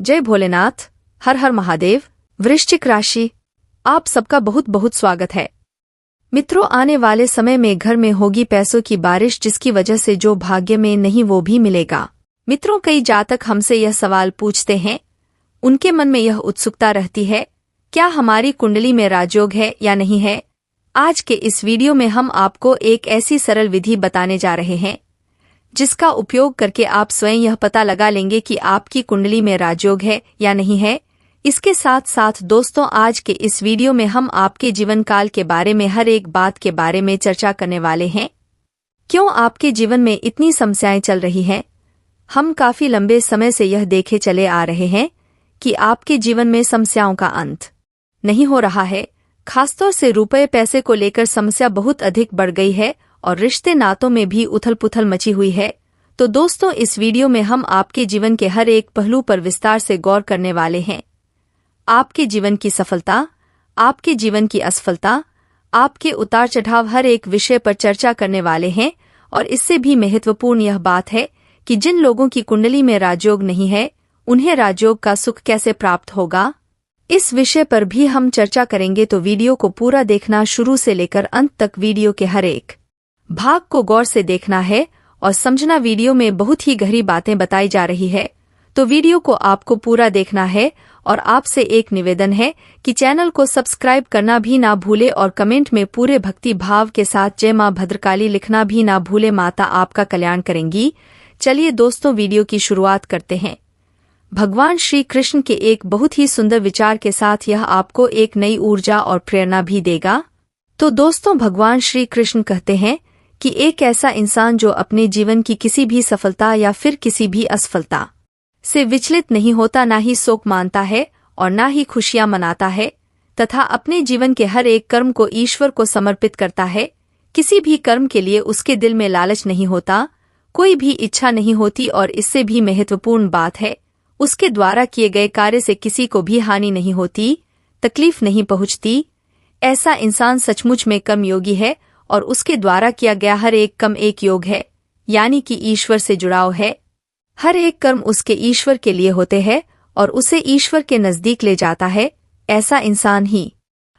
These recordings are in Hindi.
जय भोलेनाथ। हर हर महादेव। वृश्चिक राशि, आप सबका बहुत बहुत स्वागत है। मित्रों, आने वाले समय में घर में होगी पैसों की बारिश, जिसकी वजह से जो भाग्य में नहीं वो भी मिलेगा। मित्रों, कई जातक हमसे यह सवाल पूछते हैं, उनके मन में यह उत्सुकता रहती है, क्या हमारी कुंडली में राजयोग है या नहीं है। आज के इस वीडियो में हम आपको एक ऐसी सरल विधि बताने जा रहे हैं जिसका उपयोग करके आप स्वयं यह पता लगा लेंगे कि आपकी कुंडली में राजयोग है या नहीं है। इसके साथ साथ दोस्तों, आज के इस वीडियो में हम आपके जीवन काल के बारे में हर एक बात के बारे में चर्चा करने वाले हैं। क्यों आपके जीवन में इतनी समस्याएं चल रही हैं? हम काफी लंबे समय से यह देखे चले आ रहे हैं कि आपके जीवन में समस्याओं का अंत नहीं हो रहा है। खासतौर से रुपए पैसे को लेकर समस्या बहुत अधिक बढ़ गई है और रिश्ते नातों में भी उथल पुथल मची हुई है। तो दोस्तों, इस वीडियो में हम आपके जीवन के हर एक पहलू पर विस्तार से गौर करने वाले हैं। आपके जीवन की सफलता, आपके जीवन की असफलता, आपके उतार चढ़ाव, हर एक विषय पर चर्चा करने वाले हैं। और इससे भी महत्वपूर्ण यह बात है कि जिन लोगों की कुंडली में राजयोग नहीं है, उन्हें राजयोग का सुख कैसे प्राप्त होगा, इस विषय पर भी हम चर्चा करेंगे। तो वीडियो को पूरा देखना, शुरू से लेकर अंत तक वीडियो के हर एक भाग को गौर से देखना है और समझना। वीडियो में बहुत ही गहरी बातें बताई जा रही है, तो वीडियो को आपको पूरा देखना है। और आपसे एक निवेदन है कि चैनल को सब्सक्राइब करना भी ना भूले और कमेंट में पूरे भक्ति भाव के साथ जय मां भद्रकाली लिखना भी ना भूले। माता आपका कल्याण करेंगी। चलिए दोस्तों, वीडियो की शुरुआत करते हैं। भगवान श्री कृष्ण के एक बहुत ही सुंदर विचार के साथ यह आपको एक नई ऊर्जा और प्रेरणा भी देगा। तो दोस्तों, भगवान श्री कृष्ण कहते हैं कि एक ऐसा इंसान जो अपने जीवन की किसी भी सफलता या फिर किसी भी असफलता से विचलित नहीं होता, ना ही शोक मानता है और ना ही खुशियां मनाता है, तथा अपने जीवन के हर एक कर्म को ईश्वर को समर्पित करता है। किसी भी कर्म के लिए उसके दिल में लालच नहीं होता, कोई भी इच्छा नहीं होती, और इससे भी महत्वपूर्ण बात है, उसके द्वारा किए गए कार्य से किसी को भी हानि नहीं होती, तकलीफ नहीं पहुंचती। ऐसा इंसान सचमुच में कर्मयोगी है और उसके द्वारा किया गया हर एक कर्म एक योग है, यानी कि ईश्वर से जुड़ाव है। हर एक कर्म उसके ईश्वर के लिए होते हैं और उसे ईश्वर के नजदीक ले जाता है। ऐसा इंसान ही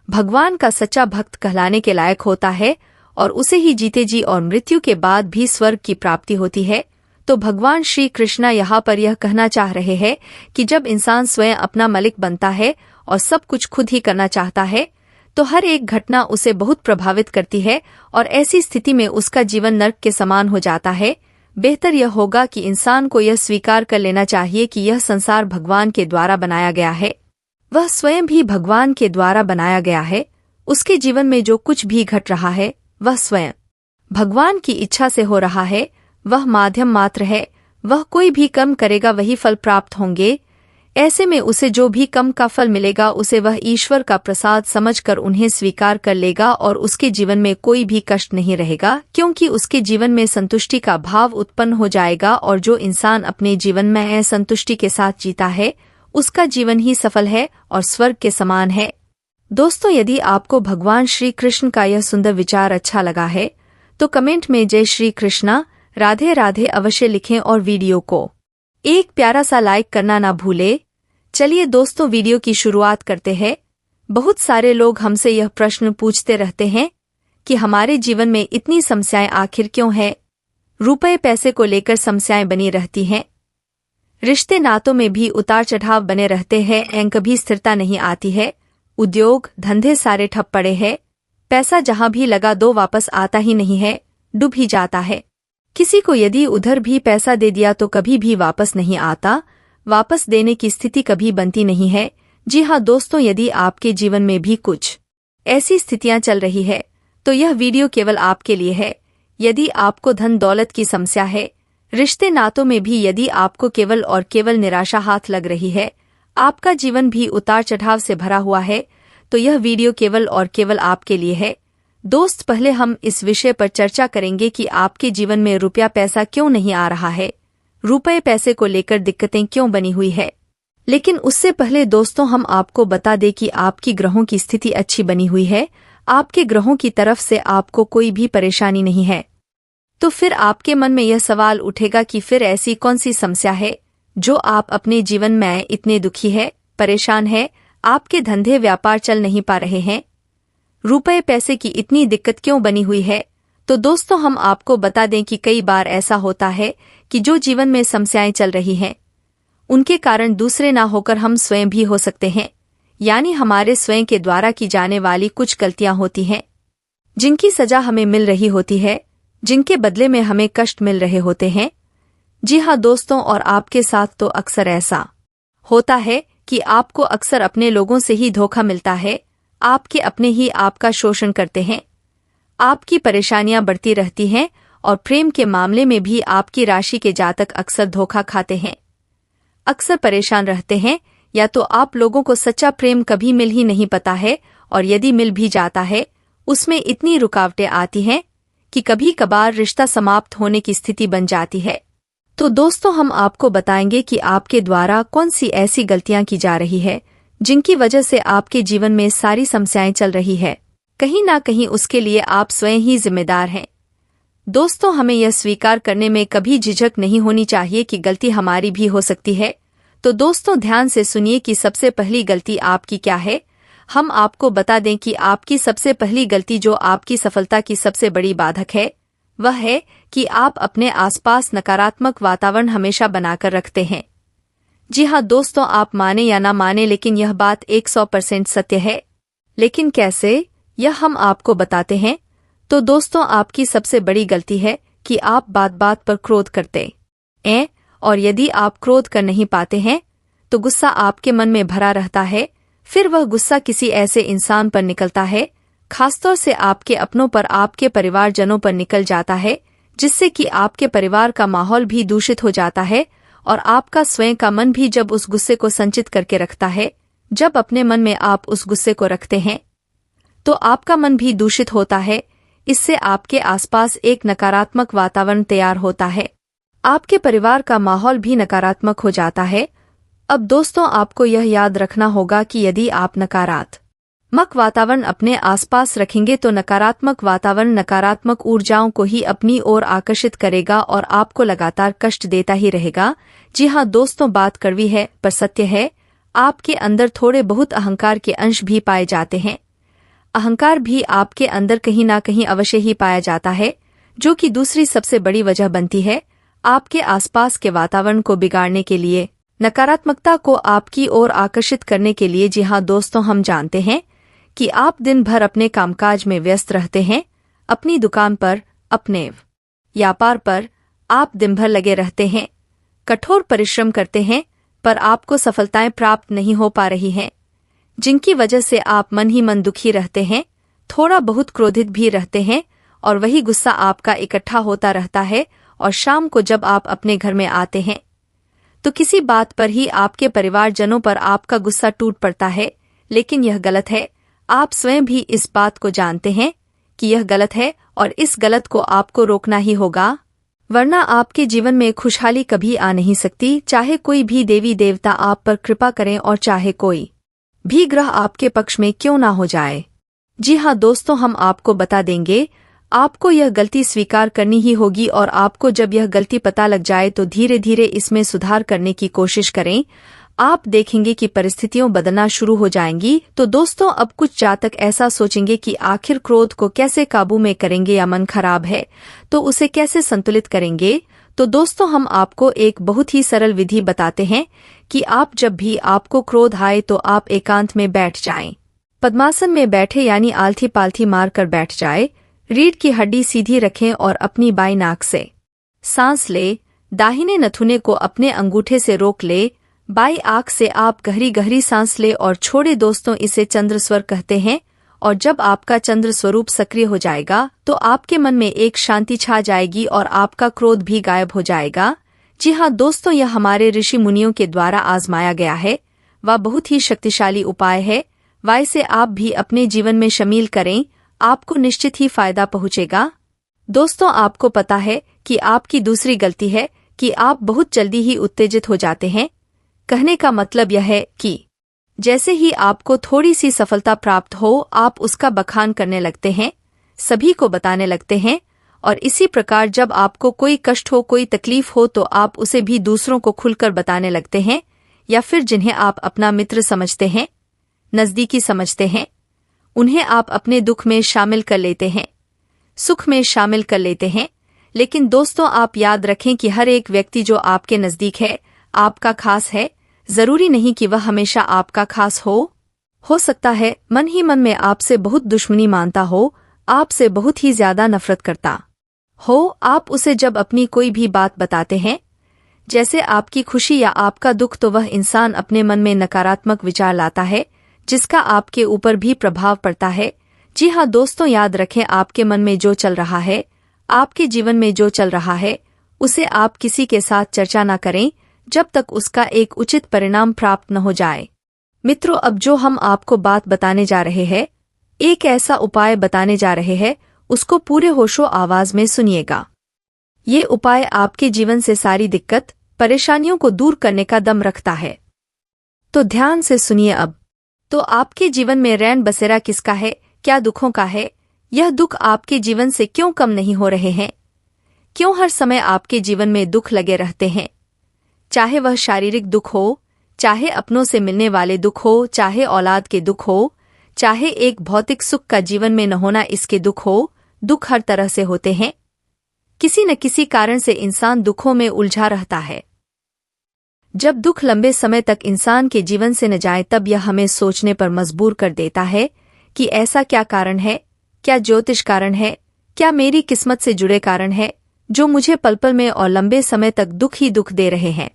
भगवान का सच्चा भक्त कहलाने के लायक होता है और उसे ही जीते जी और मृत्यु के बाद भी स्वर्ग की प्राप्ति होती है। तो भगवान श्री कृष्ण यहाँ पर यह कहना चाह रहे हैं कि जब इंसान स्वयं अपना मालिक बनता है और सब कुछ खुद ही करना चाहता है, तो हर एक घटना उसे बहुत प्रभावित करती है और ऐसी स्थिति में उसका जीवन नर्क के समान हो जाता है। बेहतर यह होगा कि इंसान को यह स्वीकार कर लेना चाहिए कि यह संसार भगवान के द्वारा बनाया गया है, वह स्वयं भी भगवान के द्वारा बनाया गया है। उसके जीवन में जो कुछ भी घट रहा है वह स्वयं भगवान की इच्छा से हो रहा है, वह माध्यम मात्र है। वह कोई भी कर्म करेगा वही फल प्राप्त होंगे। ऐसे में उसे जो भी कर्म का फल मिलेगा उसे वह ईश्वर का प्रसाद समझकर उन्हें स्वीकार कर लेगा और उसके जीवन में कोई भी कष्ट नहीं रहेगा, क्योंकि उसके जीवन में संतुष्टि का भाव उत्पन्न हो जाएगा। और जो इंसान अपने जीवन में संतुष्टि के साथ जीता है, उसका जीवन ही सफल है और स्वर्ग के समान है। दोस्तों, यदि आपको भगवान श्री कृष्ण का यह सुंदर विचार अच्छा लगा है तो कमेंट में जय श्री कृष्णा, राधे राधे अवश्य लिखें और वीडियो को एक प्यारा सा लाइक करना ना भूले। चलिए दोस्तों, वीडियो की शुरुआत करते हैं। बहुत सारे लोग हमसे यह प्रश्न पूछते रहते हैं कि हमारे जीवन में इतनी समस्याएं आखिर क्यों है। रुपए पैसे को लेकर समस्याएं बनी रहती हैं, रिश्ते नातों में भी उतार चढ़ाव बने रहते हैं, कभी स्थिरता नहीं आती है, उद्योग धंधे सारे ठप पड़े हैं, पैसा जहां भी लगा दो वापस आता ही नहीं है, डूब ही जाता है। किसी को यदि उधर भी पैसा दे दिया तो कभी भी वापस नहीं आता, वापस देने की स्थिति कभी बनती नहीं है। जी हाँ दोस्तों, यदि आपके जीवन में भी कुछ ऐसी स्थितियां चल रही है तो यह वीडियो केवल आपके लिए है। यदि आपको धन दौलत की समस्या है, रिश्ते नातों में भी यदि आपको केवल और केवल निराशा हाथ लग रही है, आपका जीवन भी उतार चढ़ाव से भरा हुआ है, तो यह वीडियो केवल और केवल आपके लिए है। दोस्त, पहले हम इस विषय पर चर्चा करेंगे कि आपके जीवन में रुपया पैसा क्यों नहीं आ रहा है, रुपए पैसे को लेकर दिक्कतें क्यों बनी हुई है। लेकिन उससे पहले दोस्तों, हम आपको बता दें कि आपकी ग्रहों की स्थिति अच्छी बनी हुई है, आपके ग्रहों की तरफ से आपको कोई भी परेशानी नहीं है। तो फिर आपके मन में यह सवाल उठेगा कि फिर ऐसी कौन सी समस्या है जो आप अपने जीवन में इतने दुखी है, परेशान है, आपके धंधे व्यापार चल नहीं पा रहे हैं, रुपए पैसे की इतनी दिक्कत क्यों बनी हुई है? तो दोस्तों हम आपको बता दें कि कई बार ऐसा होता है कि जो जीवन में समस्याएं चल रही हैं उनके कारण दूसरे ना होकर हम स्वयं भी हो सकते हैं, यानी हमारे स्वयं के द्वारा की जाने वाली कुछ गलतियां होती हैं जिनकी सजा हमें मिल रही होती है, जिनके बदले में हमें कष्ट मिल रहे होते हैं। जी हाँ दोस्तों, और आपके साथ तो अक्सर ऐसा होता है कि आपको अक्सर अपने लोगों से ही धोखा मिलता है, आपके अपने ही आपका शोषण करते हैं, आपकी परेशानियां बढ़ती रहती हैं और प्रेम के मामले में भी आपकी राशि के जातक अक्सर धोखा खाते हैं, अक्सर परेशान रहते हैं, या तो आप लोगों को सच्चा प्रेम कभी मिल ही नहीं पाता है, और यदि मिल भी जाता है उसमें इतनी रुकावटें आती हैं कि कभी कभार रिश्ता समाप्त होने की स्थिति बन जाती है। तो दोस्तों हम आपको बताएंगे कि आपके द्वारा कौन सी ऐसी गलतियां की जा रही है जिनकी वजह से आपके जीवन में सारी समस्याएं चल रही है। कहीं ना कहीं उसके लिए आप स्वयं ही जिम्मेदार हैं। दोस्तों हमें यह स्वीकार करने में कभी झिझक नहीं होनी चाहिए कि गलती हमारी भी हो सकती है। तो दोस्तों ध्यान से सुनिए कि सबसे पहली गलती आपकी क्या है। हम आपको बता दें कि आपकी सबसे पहली गलती जो आपकी सफलता की सबसे बड़ी बाधक है वह है कि आप अपने आसपास नकारात्मक वातावरण हमेशा बनाकर रखते हैं। जी हाँ दोस्तों, आप माने या ना माने लेकिन यह बात 100% सत्य है। लेकिन कैसे, यह हम आपको बताते हैं। तो दोस्तों आपकी सबसे बड़ी गलती है कि आप बात बात पर क्रोध करते हैं, और यदि आप क्रोध कर नहीं पाते हैं तो गुस्सा आपके मन में भरा रहता है। फिर वह गुस्सा किसी ऐसे इंसान पर निकलता है, खासतौर से आपके अपनों पर, आपके परिवारजनों पर निकल जाता है, जिससे कि आपके परिवार का माहौल भी दूषित हो जाता है और आपका स्वयं का मन भी जब उस गुस्से को संचित करके रखता है, जब अपने मन में आप उस गुस्से को रखते हैं तो आपका मन भी दूषित होता है। इससे आपके आसपास एक नकारात्मक वातावरण तैयार होता है, आपके परिवार का माहौल भी नकारात्मक हो जाता है। अब दोस्तों आपको यह याद रखना होगा कि यदि आप नकारात्मक वातावरण अपने आसपास रखेंगे तो नकारात्मक वातावरण नकारात्मक ऊर्जाओं को ही अपनी ओर आकर्षित करेगा और आपको लगातार कष्ट देता ही रहेगा। जी हाँ दोस्तों, बात कड़वी है पर सत्य है। आपके अंदर थोड़े बहुत अहंकार के अंश भी पाए जाते हैं। अहंकार भी आपके अंदर कहीं ना कहीं अवश्य ही पाया जाता है, जो कि दूसरी सबसे बड़ी वजह बनती है आपके आसपास के वातावरण को बिगाड़ने के लिए, नकारात्मकता को आपकी ओर आकर्षित करने के लिए। जी हाँ दोस्तों, हम जानते हैं कि आप दिन भर अपने कामकाज में व्यस्त रहते हैं, अपनी दुकान पर, अपने व्यापार पर आप दिन भर लगे रहते हैं, कठोर परिश्रम करते हैं, पर आपको सफलताएं प्राप्त नहीं हो पा रही हैं, जिनकी वजह से आप मन ही मन दुखी रहते हैं, थोड़ा बहुत क्रोधित भी रहते हैं, और वही गुस्सा आपका इकट्ठा होता रहता है। और शाम को जब आप अपने घर में आते हैं तो किसी बात पर ही आपके परिवारजनों पर आपका गुस्सा टूट पड़ता है। लेकिन यह गलत है, आप स्वयं भी इस बात को जानते हैं कि यह गलत है और इस गलत को आपको रोकना ही होगा, वरना आपके जीवन में खुशहाली कभी आ नहीं सकती। चाहे कोई भी देवी देवता आप पर कृपा करें और चाहे कोई भी ग्रह आपके पक्ष में क्यों ना हो जाए। जी हाँ दोस्तों, हम आपको बता देंगे, आपको यह गलती स्वीकार करनी ही होगी, और आपको जब यह गलती पता लग जाए तो धीरे धीरे इसमें सुधार करने की कोशिश करें। आप देखेंगे कि परिस्थितियां बदलना शुरू हो जाएंगी। तो दोस्तों अब कुछ जातक ऐसा सोचेंगे कि आखिर क्रोध को कैसे काबू में करेंगे, या मन खराब है तो उसे कैसे संतुलित करेंगे। तो दोस्तों हम आपको एक बहुत ही सरल विधि बताते हैं कि आप जब भी आपको क्रोध आए तो आप एकांत में बैठ जाएं, पद्मासन में बैठे यानी आलथी पालथी मार कर बैठ जाए, रीढ़ की हड्डी सीधी रखें और अपनी बाई नाक से सांस ले, दाहिने नथुने को अपने अंगूठे से रोक ले, बाई आंख से आप गहरी गहरी सांस ले और छोड़े। दोस्तों इसे चंद्र स्वर कहते हैं, और जब आपका चंद्र स्वरूप सक्रिय हो जाएगा तो आपके मन में एक शांति छा जाएगी और आपका क्रोध भी गायब हो जाएगा। जी हाँ दोस्तों, यह हमारे ऋषि मुनियों के द्वारा आजमाया गया है, वह बहुत ही शक्तिशाली उपाय है। वाय से आप भी अपने जीवन में शामिल करें, आपको निश्चित ही फायदा पहुंचेगा। दोस्तों आपको पता है कि आपकी दूसरी गलती है कि आप बहुत जल्दी ही उत्तेजित हो जाते हैं। कहने का मतलब यह है कि जैसे ही आपको थोड़ी सी सफलता प्राप्त हो आप उसका बखान करने लगते हैं, सभी को बताने लगते हैं और इसी प्रकार जब आपको कोई कष्ट हो, कोई तकलीफ हो, तो आप उसे भी दूसरों को खुलकर बताने लगते हैं, या फिर जिन्हें आप अपना मित्र समझते हैं, नज़दीकी समझते हैं, उन्हें आप अपने दुख में शामिल कर लेते हैं, सुख में शामिल कर लेते हैं। लेकिन दोस्तों, आप याद रखें कि हर एक व्यक्ति जो आपके नज़दीक है, आपका खास है। जरूरी नहीं कि वह हमेशा आपका खास हो सकता है मन ही मन में आपसे बहुत दुश्मनी मानता हो, आपसे बहुत ही ज्यादा नफरत करता हो। आप उसे जब अपनी कोई भी बात बताते हैं, जैसे आपकी खुशी या आपका दुख, तो वह इंसान अपने मन में नकारात्मक विचार लाता है, जिसका आपके ऊपर भी प्रभाव पड़ता है। जी हाँ दोस्तों, याद रखें, आपके मन में जो चल रहा है, आपके जीवन में जो चल रहा है, उसे आप किसी के साथ चर्चा न करें जब तक उसका एक उचित परिणाम प्राप्त न हो जाए। मित्रों, अब जो हम आपको बात बताने जा रहे हैं, एक ऐसा उपाय बताने जा रहे हैं, उसको पूरे होशो आवाज में सुनिएगा। ये उपाय आपके जीवन से सारी दिक्कत, परेशानियों को दूर करने का दम रखता है। तो ध्यान से सुनिए अब। तो आपके जीवन में रैन बसेरा किसका है, क्या दुखों का है? यह दुख आपके जीवन से क्यों कम नहीं हो रहे हैं? क्यों हर समय आपके जीवन में दुख लगे रहते हैं? चाहे वह शारीरिक दुख हो, चाहे अपनों से मिलने वाले दुख हो, चाहे औलाद के दुख हो, चाहे एक भौतिक सुख का जीवन में न होना इसके दुख हो। दुख हर तरह से होते हैं। किसी न किसी कारण से इंसान दुखों में उलझा रहता है। जब दुख लंबे समय तक इंसान के जीवन से न जाए, तब यह हमें सोचने पर मजबूर कर देता है कि ऐसा क्या कारण है? क्या ज्योतिष कारण है? क्या मेरी किस्मत से जुड़े कारण है जो मुझे पल पल में और लंबे समय तक दुख ही दुख दे रहे हैं?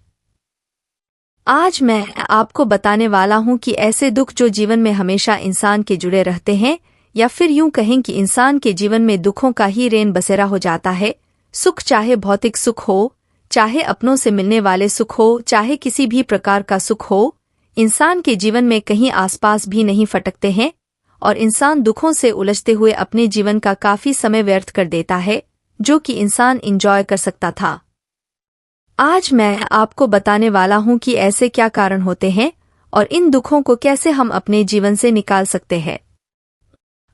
आज मैं आपको बताने वाला हूं कि ऐसे दुख जो जीवन में हमेशा इंसान के जुड़े रहते हैं, या फिर यूं कहें कि इंसान के जीवन में दुखों का ही रेन बसेरा हो जाता है। सुख चाहे भौतिक सुख हो, चाहे अपनों से मिलने वाले सुख हो, चाहे किसी भी प्रकार का सुख हो, इंसान के जीवन में कहीं आसपास भी नहीं फटकते हैं और इंसान दुखों से उलझते हुए अपने जीवन का काफी समय व्यर्थ कर देता है, जो कि इंसान एंजॉय कर सकता था। आज मैं आपको बताने वाला हूं कि ऐसे क्या कारण होते हैं और इन दुखों को कैसे हम अपने जीवन से निकाल सकते हैं।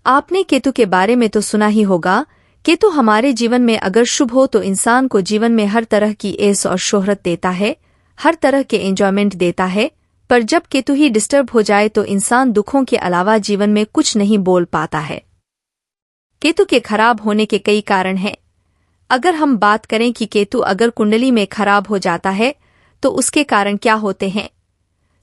आपने केतु के बारे में तो सुना ही होगा। केतु हमारे जीवन में अगर शुभ हो तो इंसान को जीवन में हर तरह की ऐश और शोहरत देता है, हर तरह के एंजॉयमेंट देता है। पर जब केतु ही डिस्टर्ब हो जाए तो इंसान दुखों के अलावा जीवन में कुछ नहीं बोल पाता है। केतु के खराब होने के कई कारण हैं। अगर हम बात करें कि केतु अगर कुंडली में खराब हो जाता है तो उसके कारण क्या होते हैं?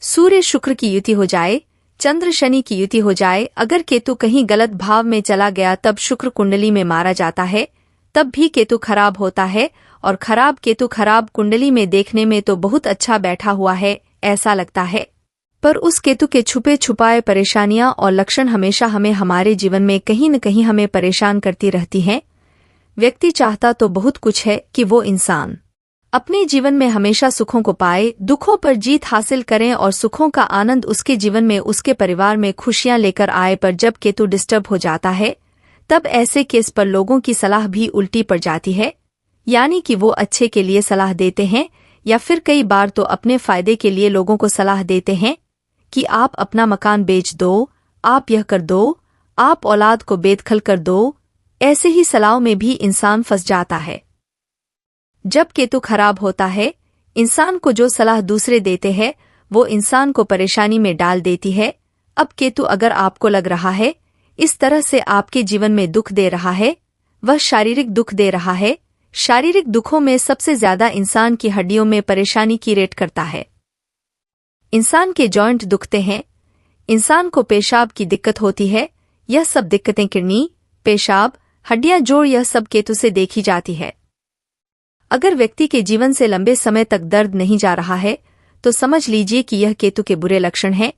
सूर्य शुक्र की युति हो जाए, चंद्र शनि की युति हो जाए, अगर केतु कहीं गलत भाव में चला गया तब शुक्र कुंडली में मारा जाता है, तब भी केतु खराब होता है। और खराब केतु खराब कुंडली में देखने में तो बहुत अच्छा बैठा हुआ है ऐसा लगता है, पर उस केतु के छुपे छुपाए परेशानियां और लक्षण हमेशा हमें हमारे जीवन में कहीं न कहीं हमें परेशान करती रहती हैं। व्यक्ति चाहता तो बहुत कुछ है कि वो इंसान अपने जीवन में हमेशा सुखों को पाए, दुखों पर जीत हासिल करें और सुखों का आनंद उसके जीवन में, उसके परिवार में खुशियां लेकर आए। पर जब केतु डिस्टर्ब हो जाता है तब ऐसे केस पर लोगों की सलाह भी उल्टी पड़ जाती है, यानी कि वो अच्छे के लिए सलाह देते हैं या फिर कई बार तो अपने फायदे के लिए लोगों को सलाह देते हैं कि आप अपना मकान बेच दो, आप यह कर दो, आप औलाद को बेदखल कर दो। ऐसे ही सलाह में भी इंसान फंस जाता है। जब केतु खराब होता है, इंसान को जो सलाह दूसरे देते हैं वो इंसान को परेशानी में डाल देती है। अब केतु अगर आपको लग रहा है इस तरह से आपके जीवन में दुख दे रहा है, वह शारीरिक दुख दे रहा है। शारीरिक दुखों में सबसे ज्यादा इंसान की हड्डियों में परेशानी की रेट करता है। इंसान के जॉइंट दुखते हैं, इंसान को पेशाब की दिक्कत होती है। यह सब दिक्कतें किडनी, पेशाब, हड्डियां, जोड़, यह सब केतु से देखी जाती है। अगर व्यक्ति के जीवन से लंबे समय तक दर्द नहीं जा रहा है तो समझ लीजिए कि यह केतु के बुरे लक्षण हैं।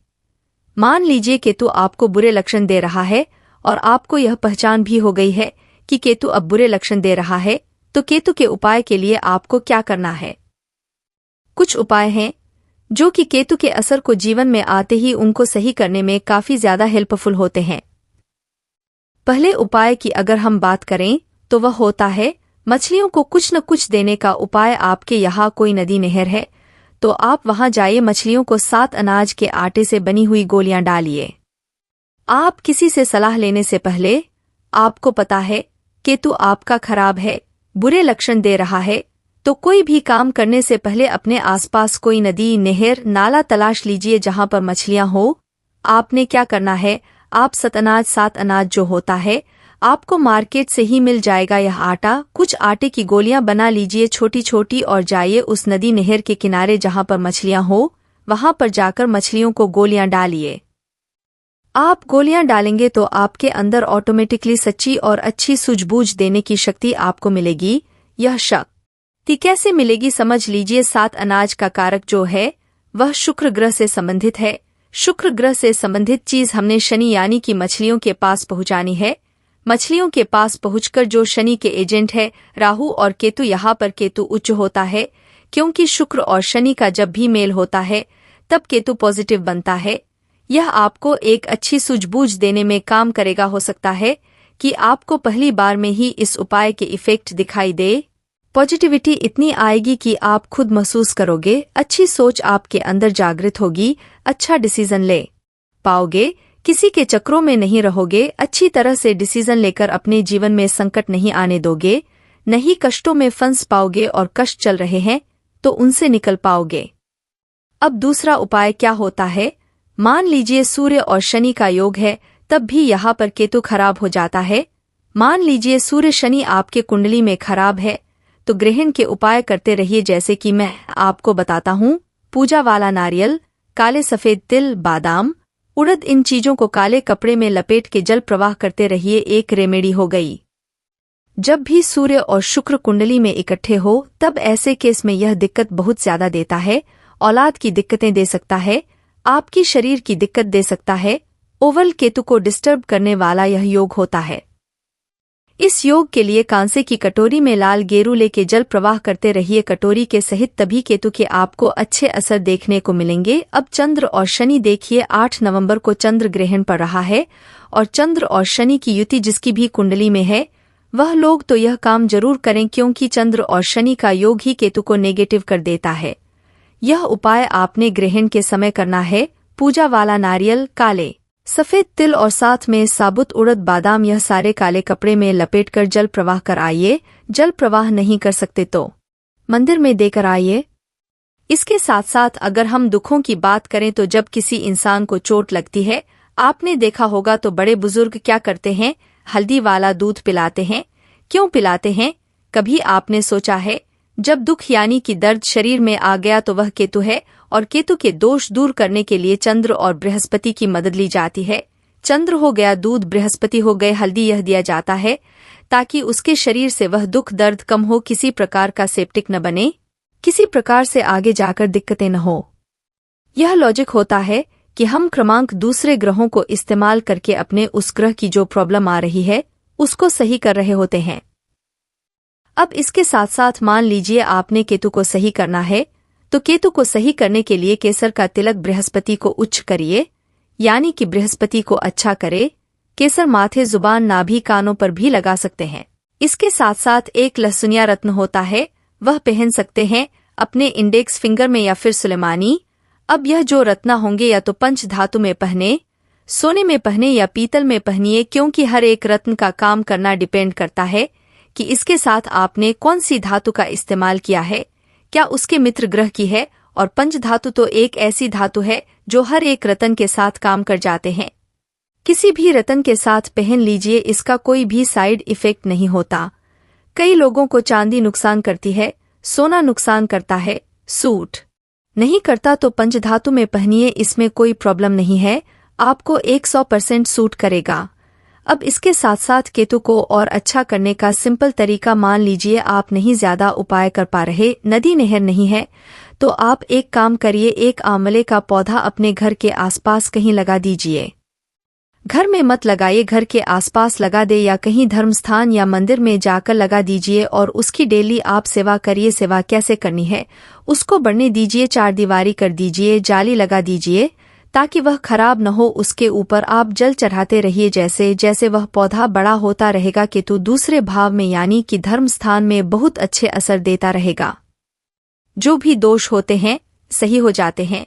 मान लीजिए केतु आपको बुरे लक्षण दे रहा है और आपको यह पहचान भी हो गई है कि केतु अब बुरे लक्षण दे रहा है, तो केतु के उपाय के लिए आपको क्या करना है? कुछ उपाय हैं जो कि केतु के असर को जीवन में आते ही उनको सही करने में काफी ज्यादा हेल्पफुल होते हैं। पहले उपाय की अगर हम बात करें तो वह होता है मछलियों को कुछ न कुछ देने का उपाय। आपके यहाँ कोई नदी नहर है तो आप वहां जाइए, मछलियों को 7 अनाज के आटे से बनी हुई गोलियां डालिए। आप किसी से सलाह लेने से पहले आपको पता है केतु आपका खराब है, बुरे लक्षण दे रहा है, तो कोई भी काम करने से पहले अपने आसपास कोई नदी, नहर, नाला तलाश लीजिए जहां पर मछलियां हो। आपने क्या करना है, आप सात अनाज जो होता है आपको मार्केट से ही मिल जाएगा। यह आटा, कुछ आटे की गोलियां बना लीजिए छोटी छोटी और जाइए उस नदी नहर के किनारे जहां पर मछलियां हो, वहां पर जाकर मछलियों को गोलियां डालिए। आप गोलियां डालेंगे तो आपके अंदर ऑटोमेटिकली सच्ची और अच्छी सूझबूझ देने की शक्ति आपको मिलेगी। यह शक्ति कैसे मिलेगी समझ लीजिए। सात अनाज का कारक जो है वह शुक्र ग्रह से संबंधित है। शुक्र ग्रह से संबंधित चीज हमने शनि यानी कि मछलियों के पास पहुंचानी है। मछलियों के पास पहुंचकर जो शनि के एजेंट है राहु और केतु, यहाँ पर केतु उच्च होता है क्योंकि शुक्र और शनि का जब भी मेल होता है तब केतु पॉजिटिव बनता है। यह आपको एक अच्छी सूझबूझ देने में काम करेगा। हो सकता है कि आपको पहली बार में ही इस उपाय के इफेक्ट दिखाई दे। पॉजिटिविटी इतनी आएगी कि आप खुद महसूस करोगे, अच्छी सोच आपके अंदर जागृत होगी, अच्छा डिसीजन ले पाओगे, किसी के चक्रों में नहीं रहोगे, अच्छी तरह से डिसीजन लेकर अपने जीवन में संकट नहीं आने दोगे, नहीं कष्टों में फंस पाओगे और कष्ट चल रहे हैं तो उनसे निकल पाओगे। अब दूसरा उपाय क्या होता है, मान लीजिए सूर्य और शनि का योग है तब भी यहाँ पर केतु खराब हो जाता है। मान लीजिए सूर्य शनि आपके कुंडली में खराब है तो ग्रहण के उपाय करते रहिए जैसे कि मैं आपको बताता हूँ। पूजा वाला नारियल, काले सफेद तिल, बादाम, उड़द, इन चीजों को काले कपड़े में लपेट के जल प्रवाह करते रहिए। एक रेमेडी हो गई। जब भी सूर्य और शुक्र कुंडली में इकट्ठे हो तब ऐसे केस में यह दिक्कत बहुत ज्यादा देता है। औलाद की दिक्कतें दे सकता है, आपकी शरीर की दिक्कत दे सकता है। ओवल केतु को डिस्टर्ब करने वाला यह योग होता है। इस योग के लिए कांसे की कटोरी में लाल गेरू लेके जल प्रवाह करते रहिए कटोरी के सहित, तभी केतु के आपको अच्छे असर देखने को मिलेंगे। अब चंद्र और शनि देखिए, 8 नवंबर को चंद्र ग्रहण पड़ रहा है और चंद्र और शनि की युति जिसकी भी कुंडली में है वह लोग तो यह काम जरूर करें क्योंकि चंद्र और शनि का योग ही केतु को नेगेटिव कर देता है। यह उपाय आपने ग्रहण के समय करना है। पूजा वाला नारियल, काले सफेद तिल और साथ में साबुत उड़द, बादाम, यह सारे काले कपड़े में लपेटकर जल प्रवाह कर आइए। जल प्रवाह नहीं कर सकते तो मंदिर में देकर आइए। इसके साथ साथ अगर हम दुखों की बात करें तो जब किसी इंसान को चोट लगती है, आपने देखा होगा तो बड़े बुजुर्ग क्या करते हैं, हल्दी वाला दूध पिलाते हैं। क्यों पिलाते हैं, कभी आपने सोचा है? जब दुख यानी कि दर्द शरीर में आ गया तो वह केतु है और केतु के दोष दूर करने के लिए चंद्र और बृहस्पति की मदद ली जाती है। चंद्र हो गया दूध, बृहस्पति हो गए हल्दी, यह दिया जाता है ताकि उसके शरीर से वह दुख दर्द कम हो, किसी प्रकार का सेप्टिक न बने, किसी प्रकार से आगे जाकर दिक्कतें न हो। यह लॉजिक होता है कि हम क्रमांक दूसरे ग्रहों को इस्तेमाल करके अपने उस ग्रह की जो प्रॉब्लम आ रही है उसको सही कर रहे होते हैं। अब इसके साथ साथ मान लीजिए आपने केतु को सही करना है तो केतु को सही करने के लिए केसर का तिलक बृहस्पति को उच्च करिए, यानी कि बृहस्पति को अच्छा करे। केसर माथे, जुबान, नाभि, कानों पर भी लगा सकते हैं। इसके साथ साथ एक लहसुनिया रत्न होता है, वह पहन सकते हैं अपने इंडेक्स फिंगर में या फिर सुलेमानी। अब यह जो रत्न होंगे या तो पंच धातु में पहने, सोने में पहने या पीतल में पहनिए, क्योंकि हर एक रत्न का काम करना डिपेंड करता है कि इसके साथ आपने कौन सी धातु का इस्तेमाल किया है, क्या उसके मित्र ग्रह की है। और पंच धातु तो एक ऐसी धातु है जो हर एक रत्न के साथ काम कर जाते हैं। किसी भी रत्न के साथ पहन लीजिए, इसका कोई भी साइड इफेक्ट नहीं होता। कई लोगों को चांदी नुकसान करती है, सोना नुकसान करता है, सूट नहीं करता तो पंचधातु में पहनिए, इसमें कोई प्रॉब्लम नहीं है, आपको 100% सूट करेगा। अब इसके साथ साथ केतु को और अच्छा करने का सिंपल तरीका, मान लीजिए आप नहीं ज्यादा उपाय कर पा रहे, नदी नहर नहीं है, तो आप एक काम करिए, एक आंवले का पौधा अपने घर के आसपास कहीं लगा दीजिए। घर में मत लगाइए, घर के आसपास लगा दे या कहीं धर्मस्थान या मंदिर में जाकर लगा दीजिए और उसकी डेली आप सेवा करिए। सेवा कैसे करनी है उसको बढ़ने दीजिए, 4 दीवारी कर दीजिए, जाली लगा दीजिए ताकि वह खराब न हो। उसके ऊपर आप जल चढ़ाते रहिए, जैसे जैसे वह पौधा बड़ा होता रहेगा केतु दूसरे भाव में यानी कि धर्म स्थान में बहुत अच्छे असर देता रहेगा। जो भी दोष होते हैं सही हो जाते हैं।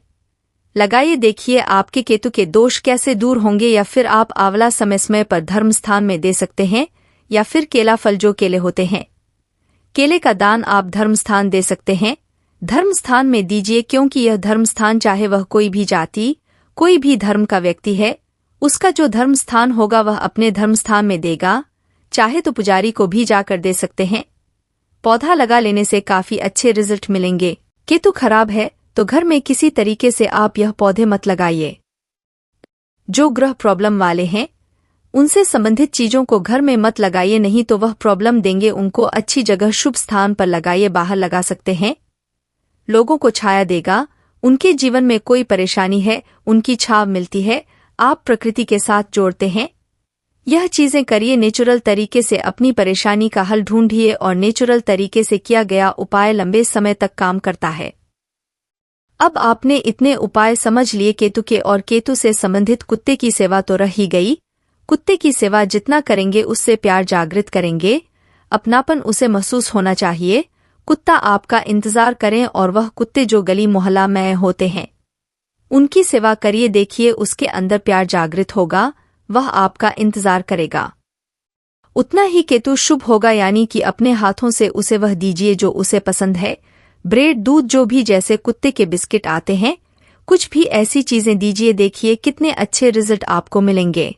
लगाइए, देखिए आपके केतु के दोष कैसे दूर होंगे। या फिर आप आंवला समय समय पर धर्म स्थान में दे सकते हैं, या फिर केला फल जो केले होते हैं। केले का दान आप धर्मस्थान दे सकते हैं। धर्मस्थान में दीजिए क्योंकि यह धर्मस्थान चाहे वह कोई भी जाति, कोई भी धर्म का व्यक्ति है, उसका जो धर्मस्थान होगा वह अपने धर्मस्थान में देगा। चाहे तो पुजारी को भी जाकर दे सकते हैं। पौधा लगा लेने से काफी अच्छे रिजल्ट मिलेंगे। केतु खराब है तो घर में किसी तरीके से आप यह पौधे मत लगाइए। जो ग्रह प्रॉब्लम वाले हैं उनसे संबंधित चीजों को घर में मत लगाइए, नहीं तो वह प्रॉब्लम देंगे। उनको अच्छी जगह शुभ स्थान पर लगाइए। बाहर लगा सकते हैं, लोगों को छाया देगा। उनके जीवन में कोई परेशानी है, उनकी छाव मिलती है। आप प्रकृति के साथ जोड़ते हैं। यह चीजें करिए। नेचुरल तरीके से अपनी परेशानी का हल ढूंढिए और नेचुरल तरीके से किया गया उपाय लंबे समय तक काम करता है। अब आपने इतने उपाय समझ लिए केतु के, और केतु से संबंधित कुत्ते की सेवा तो रह ही गई। कुत्ते की सेवा जितना करेंगे उससे प्यार जागृत करेंगे, अपनापन उसे महसूस होना चाहिए। कुत्ता आपका इंतजार करें और वह कुत्ते जो गली मोहल्ला में होते हैं उनकी सेवा करिए। देखिए उसके अंदर प्यार जागृत होगा, वह आपका इंतजार करेगा। उतना ही केतु शुभ होगा, यानी कि अपने हाथों से उसे वह दीजिए जो उसे पसंद है। ब्रेड, दूध, जो भी, जैसे कुत्ते के बिस्किट आते हैं, कुछ भी ऐसी चीजें दीजिए। देखिए कितने अच्छे रिजल्ट आपको मिलेंगे।